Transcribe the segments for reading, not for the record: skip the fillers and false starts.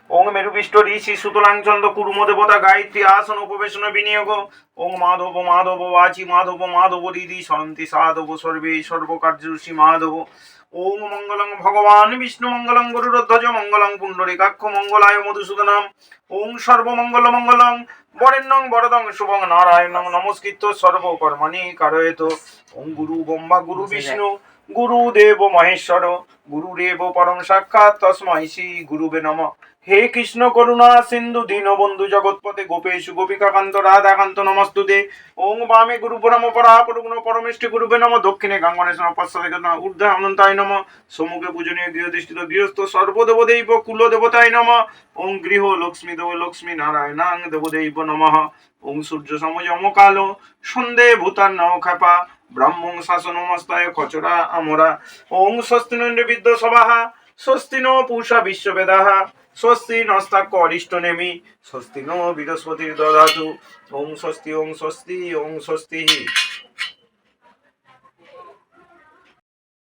ওং মেরুবিষ্ট ঋষি সুতলাঞ্চন্দ কুর্ম দেবতা গায়ত্রী আসন উপবেশন বিনিয়োগ ওং মাধব মাধব বাচি মাধব মাধব দিদি সরন্তি সাধব সর্বে সর্বকার্যষী মাধব ওং মঙ্গলং ভগবান বিষ্ণু মঙ্গলং গরুরধ্বজ মঙ্গলং পুণ্ডরীকাক্ষ মঙ্গলায় মধুসূদনম ওং সর্বমঙ্গল মঙ্গলং বরেণ্যং বরদং শুভং নারায়ণং নমস্কৃত্য সর্বকর্মণি কারয়েত ওং গুরু ব্রহ্মা গুরু বিষ্ণু গুরুদেব মহেশ্বর গুরুরেব পরম সাক্ষাৎ তস্मै শ্রী গুরুবে নমঃ। হে কৃষ্ণ করুণা সিন্ধু দীনবন্ধু জগৎপতে গোপেশু গোপিকাকান্ত রাধাকান্ত নমস্তুতে ওং বামে গুরু নম পরাপরগুণ পরমেষ্টি গুরুবে নম দক্ষিণে গাঙ্গনেশ্বর পশ্চাতে ঊর্ধ্বে অনন্তায় নম সম্মুখে পূজনীয় গৃহধিষ্ঠিত গৃহস্থ সর্বদেবদৈব কুলদেবতায় নম ওং গৃহ লক্ষ্মী দেব লক্ষ্মী নারায়ণাং দেবদৈব নমঃ ওং সূর্য সমযম কালো সন্ধে ভূতান নও খেপা ব্রাহ্মং শাসনমস্তায় খচরা আমরা ওং স্বস্তি নন্দ বিদ্য সভাহা স্বস্তি নো পূষা বিশ্ববেদাহা স্বস্তি নস্তাক্য অরিষ্ট নেমি স্বস্তি নো বৃহস্পতির দদাতু ওং স্বস্তি ওং স্বস্তি ওং স্বস্তি।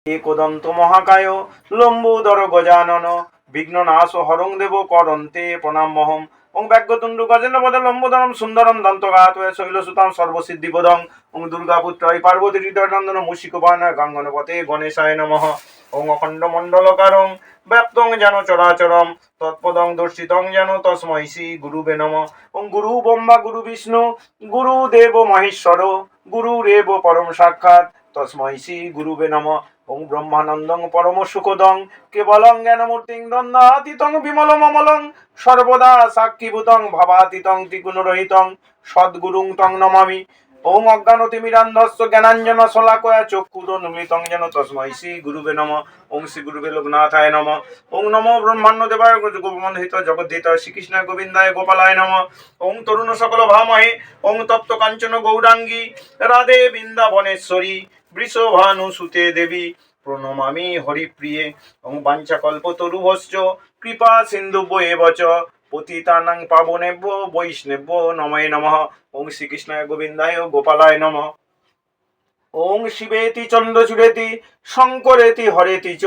একদন্ত মহাকায় লম্বোদর গজানন বিঘ্ননাশ হরং দেব করন্তে প্রণামহম ওং ব্যাঘ্রতুণ্ড গজেন্দ্র পদ লম্বোদরম সুন্দরম দন্তগাত শৈলসুতাম সর্বসিদ্ধিপদং ওং দুর্গাপুত্রায় পার্বতী হৃদয়নন্দন মুশিকবান গাঙ্গনপতে গণেশায় নমঃ ওং অখণ্ড মণ্ডলকারং ব্যাপ্তং যেন চরাচরম তৎপদং দর্শিতং যেন তস্मै শ্রী গুরুবে নমঃ ওং গুরু ব্রহ্মা গুরু বিষ্ণু গুরুদেব মহেশ্বর গুরুরেব পরম সাক্ষাৎ তস্मै শ্রী গুরুবে নমঃ ওং ব্রহ্মানন্দং পরম সুখদং কেবলং জ্ঞানমূর্তিং দ্বন্দ্বাতীতং বিমলম অমলং সর্বদা সাক্ষীভূতং ভাবাতীতং ত্রিগুণরহিতং সদ্গুরুং তং নমামি ওং অজ্ঞানতিমিরান্ধস্য জ্ঞানাঞ্জন শলাকয়া চক্ষুরোন্মিলিতং যেন তস্मै শ্রী গুরুবে নমঃ ওং শ্রী গুরুবে লোকনাথায় নমঃ ওং নমো ব্রহ্মাণ্য দেবায় গোপবন্ধিত জগদ্ধিত শ্রীকৃষ্ণায় গোবিন্দায় গোপালায় নমঃ ওং তরুণ সকল ভামহে ওং তপ্ত কাঞ্চন গৌরাঙ্গী রাধে বৃন্দাবনেশ্বরী বৃষভানুসুতে দেবী প্রণমামি হরিপ্রিয়ে ওং বাঞ্ছাকল্পতরুভশ্চ কৃপা সিন্ধুভ্যেব চ পতিতানাং পাবনেভ্য বৈষ্ণব্য নমঃ নমঃ ওং শ্রীকৃষ্ণায় গোবিন্দায় গোপালায় নমঃ ওং শিবেতি চন্দ্রচূড়েতি শঙ্করেতি হরেতি চ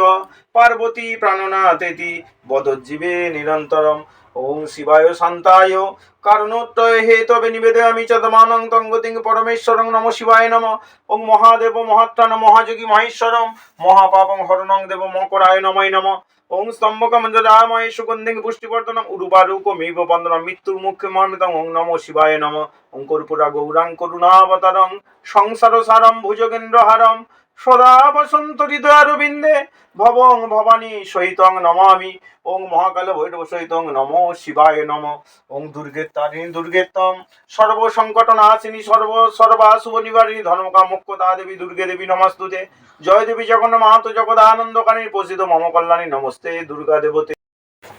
পার্বতী প্রাণনাথেতি বদজ্জীবে নিরন্তরম ওং শিবায় শান্তায় কারণোত্তয় হেতবে নিবেদয়ামি চদমানং তঙ্গতিং পরমেশ্বরং নমঃ শিবায় নমঃ ওং মহাদেব মহাত্রাণ মহাযোগী মহেশ্বরম মহাপাপং হরণং দেব মকরায় নমঃ নমঃ ওং স্তম্ভকমঞ্জলাময় সুগন্ধিং পুষ্টিবর্ধনম উরুবারুকমেব বন্দনম মৃত্যুর মুখ্য মর্মিতং ওং নমঃ শিবায় নমঃ ওং কর্পূরা গৌরাং করুণাবতারং সংসার সারম ভুজগেন্দ্রহারম সদা বসন্ত হৃদয়ারবিন্দে ভবং ভবানী সহিতং নমামি ওং মহাকাল ভৈরব সহিতং নমো শিবায় নমঃ ওং দুর্গেত্তারিণী দুর্গেত্তম সর্বসংকটনাশিনী সর্বাশুভ নিবারিণী ধর্মকামোক্ষদা দেবী দুর্গে দেবী নমস্তুতে জয় দেবী জগন্নাথ মাহাতো জগদানন্দকারী প্রসিদ্ধ মম কল্যাণী নমস্তে দুর্গা দেবতে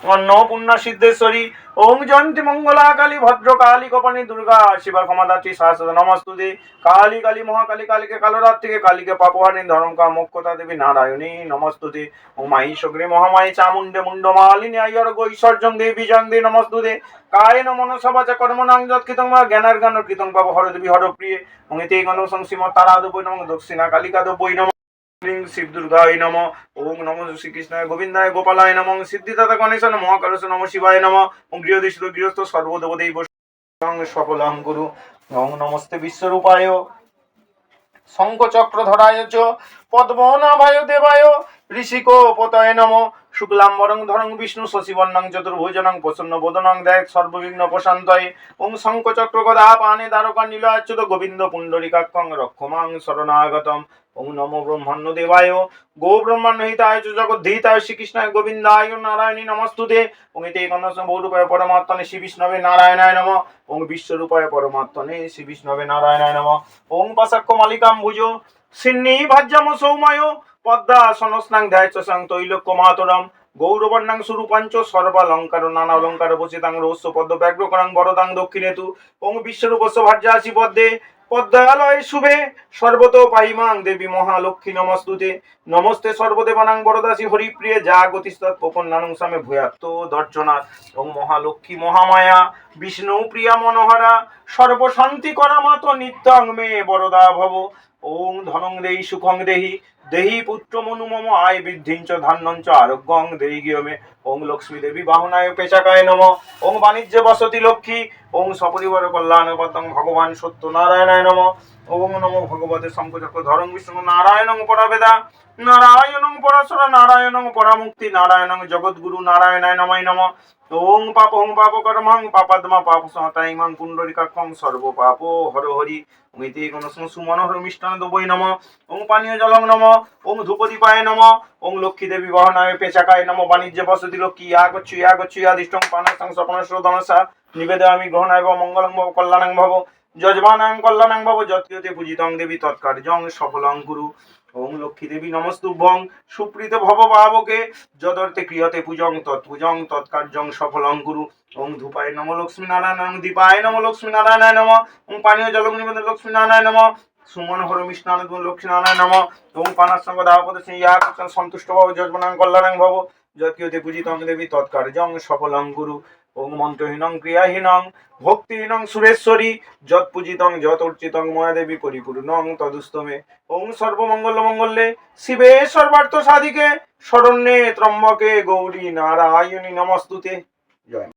অন্নপূর্ণা সিদ্ধেশ্বরী ওং জয়ন্তী মঙ্গলা কালী ভদ্রকালী কপালী দুর্গা শিবা ক্ষমাদাত্রী সহস্র নমস্তুতে কালী কালী মহাকালী কালীকে কালরাত্রিকে কালীকে পাপহারিণী ধর্মকা মোক্ষতা দেবী নারায়ণী নমস্তুতে ও মাই সগ্রী মহামায়ী চামুণ্ডে মুন্ডমালিনী আয়র্গ ঐশ্বর্যং দেবী বীজং দে নমস্তুতে কায়েন মনসবাচ কর্মণাং যৎকৃতং বা জ্ঞানার জ্ঞান কৃতং পাপ হরদেবী হরপ্রিয়ে ওঙিতে গণ সংসীম তারা দবৈ নম দক্ষিণা কালিকা দবৈ নম শিব দুর্গায় নম ওং নম শ্রীকৃষ্ণায় গোবিন্দায় গোপালায় নম সিদ্ধিদাতা গণেশ মহাকালস নম শিবায় নম ওং গৃহধিষ্ঠিত গৃহস্থ সর্বদেবদেব সফলং গুরু ওং নমস্তে বিশ্বরূপায় শঙ্খচক্রধরায় চ পদ্মনাভায় দেবায় ঋষিকো পতয়ে নম শুক্লাম্বরং ধরং বিষ্ণু শশিবর্ণং চতুর্ভুজনং প্রসন্ন বদনং দেখ সর্ববিঘ্ন প্রশান্তয়ে ওং শঙ্খচক্র গদা পানে দ্বারকা নীলাচ্যুত গোবিন্দ পুণ্ডরীকাক্ষং রক্ষমাং শরণাগতম ওং নমো ব্রহ্মাণ্য দেবায় গো ব্রহ্মাণ্য হিতায় চ জগদ্ধিতায় শ্রীকৃষ্ণায় গোবিন্দায় নারায়ণী নমস্তুতে ওং এতে গণস্য বহুরূপায় পরমাত্মনে শ্রী বিষ্ণবে নারায়ণায় নমঃ ওং বিশ্বরূপায় পরমাত্মনে শ্রী বিষ্ণবে নারায়ণায় নমঃ ওং পাশাক্য মালিকাম্বুজ সিন্নি ভাজ্যম সৌময় পদ্মাসনস্নাং ধ্যায়চসাং তৈলোক্য মাতরম গৌরবর্ণাং সুরূপাঞ্চ সর্বালঙ্কার নানা অলঙ্কার বসিতাং রহস্য পদ্ম ব্যাঘ্রকরাং বরদাং দক্ষিণেতু ওং বিশ্বরূপস্য ভার্যাসি পদ্মে পদ্মালয় শুভে সর্বত পাইমাং দেবী মহালক্ষ্মী নমস্তুতে নমস্তে সর্বদেবানাং বরদাসী হরিপ্রিয়ে যা গতিস্তৎ প্রপন্নানং সামে ভূয়াত্ত দর্শনাথ ওং মহালক্ষ্মী মহামায়া বিষ্ণু প্রিয়া মনোহরা সর্বশান্তি করা মাত নিত্যং মে বরদা ভব। ওং ধনং দেহি সুখং দেহি, দেহি পুত্র মনু মম আয় বৃদ্ধিঞ্চ ধান্যঞ্চ আরোগ্যং দেহি গৃহমে। ওং লক্ষ্মী দেবী বাহনায় পেচাকায় নম। ওং বাণিজ্য বসতি লক্ষ্মী। ওং সপরিবার কল্যাণ পদং ভগবান সত্যনারায়ণায় নম। ওং নমো ভগবতে শঙ্খচক্র ধরং বিষ্ণু নারায়ণং পরাবেদা, নারায়ণং পরাশর, নারায়ণং পরামুক্তি, নারায়ণং জগদ্গুরু, নারায়ণায় নমায় নম। ওং পাপ কর্মং পাপাদ্মা পাপ সতাইমাং পুণ্ডরিকাক্ষং সর্ব পাপ হর হরি। মিতে কোন সুমনোহর মিষ্টান দবৈ নম। ওং পানীয় জলং নম। ওং ধূপদীপায় নম। ওং লক্ষ্মী দেবী বহনায় পেচাকায় নম। বাণিজ্য বসতি লক্ষ্মী ইয়াগচ্ছু ইয়াদিষ্টং পানসং স্বপনস্র ধনসা নিবেদয়ামি গ্রহণায় মঙ্গলং ভব কল্যাণং ভব। যজমানাং কল্যাণং ভব যৎকৃতে পূজিতং দেবী তৎকার্যং সফলং কুরু। ওং লক্ষ্মী দেবী নমস্তুভ্যং সুপ্রীত ভব পাবকে যদর্থে ক্রিয়তে পূজং তৎপূজং তৎকার্যং সফলং কুরু। ওং ধূপায় নম লক্ষ্মী নারায়ণ, দীপায় নম লক্ষ্মী নারায়ণায় নম। ওং পানীয় জলং নিবেদন লক্ষ্মী নারায়ণ নম। সুমনোহর মিষ্টান লক্ষ্মী নারায়ণ নম। ওং পানাসঙ্গ দাপদ ইয়া সন্তুষ্ট ভব যজমানাং কল্যাণং ভব যৎকৃতে পূজিতং দেবী তৎকার্যং সফলং কুরু। ওং মন্ত্রহীনং ক্রিয়াহীনং ভক্তিহীনং সুরেশ্বরী যৎপূজিতং যৎর্চিতং ময়া দেবী পরিপূর্ণং তদুস্তমে। ওং সর্বমঙ্গল মঙ্গলে শিবে সর্বার্থ সাধিকে শরণ্যে ত্র্যম্বকে গৌরী নারায়ণী নমস্তুতে। জয়।